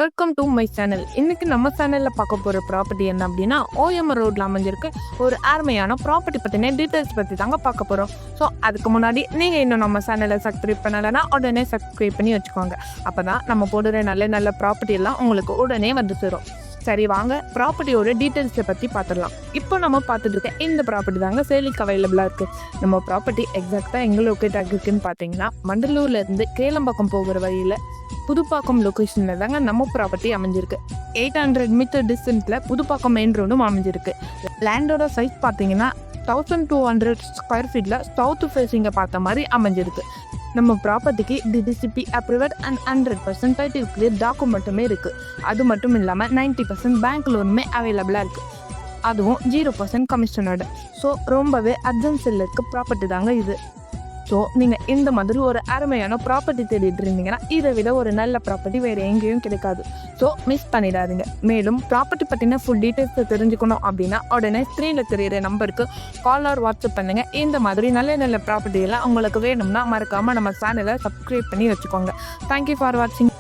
Welcome to my channel. இன்னைக்கு நம்ம சேனலில் பார்க்க போகிற ப்ராப்பர்ட்டி என்ன அப்படின்னா, ஓஎம் ரோட்டில் அமைஞ்சிருக்கு ஒரு அருமையான ப்ராப்பர்ட்டி பற்றின டீட்டெயில்ஸ் பற்றி தாங்க பார்க்க போகிறோம். ஸோ அதுக்கு முன்னாடி நீங்கள் இன்னும் நம்ம சேனலை சப்ஸ்கிரைப் பண்ணலைன்னா உடனே சப்ஸ்கிரைப் பண்ணி வச்சுக்கோங்க. அப்போ தான் நம்ம போடுற நல்ல நல்ல ப்ராப்பர்ட்டி எல்லாம் உங்களுக்கு உடனே வந்து சேரும். சரி, வாங்க ப்ராப்பர்ட்டியோட டீட்டெயில்ஸை பற்றி பார்த்துடலாம். இப்போ நம்ம பார்த்துட்டு இருக்க இந்த ப்ராப்பர்ட்டி தாங்க சேலுக்கு அவைலபிளாக இருக்குது. நம்ம ப்ராப்பர்ட்டி எக்ஸாக்டாக எங்கே லொக்கேட் ஆகிருக்குன்னு பார்த்தீங்கன்னா, மண்டலூர்லேருந்து கேளம்பாக்கம் போகிற வழியில் புதுப்பாக்கம் லொக்கேஷனில் தாங்க நம்ம ப்ராப்பர்ட்டி அமைஞ்சிருக்கு. 800 மீட்டர் டிஸ்டன்ஸில் புதுப்பாக்கம் மெயின் ரோடும் அமைஞ்சிருக்கு. லேண்டோட சைஸ் பார்த்தீங்கன்னா 1200 ஸ்கொயர் ஃபீட்டில் சவுத் ஃபேஸிங்கை பார்த்த மாதிரி அமைஞ்சிருக்கு. நம்ம ப்ராப்பர்ட்டிக்கு DTCP approved and 100% title clear டாக்குமெண்ட்டுமே இருக்குது. அது மட்டும் இல்லாமல் 90% பேங்க் லோனுமே அவைலபிளாக இருக்குது. அதுவும் 0% கமிஷனோட. ஸோ ரொம்பவே அர்ஜென்ட் செல்லருக்கு ப்ராப்பர்ட்டி தாங்க இது. ஸோ நீங்கள் இந்த மாதிரி ஒரு அருமையான ப்ராப்பர்ட்டி தேடிட்டு இருந்தீங்கன்னா இதை விட ஒரு நல்ல ப்ராப்பர்ட்டி வேறு எங்கேயும் கிடைக்காது. ஸோ மிஸ் பண்ணிடாதீங்க. மேலும் ப்ராப்பர்ட்டி பற்றின ஃபுல் டீட்டெயில்ஸை தெரிஞ்சுக்கணும் அப்படின்னா உடனே ஸ்க்ரீனில் தெரியிற நம்பருக்கு கால் ஆர் வாட்ஸ்அப் பண்ணுங்கள். இந்த மாதிரி நல்ல நல்ல ப்ராப்பர்ட்டி எல்லாம் உங்களுக்கு வேணும்னா மறக்காமல் நம்ம சேனலை சப்ஸ்கிரைப் பண்ணி வச்சுக்கோங்க. தேங்க்யூ ஃபார் வாட்சிங்.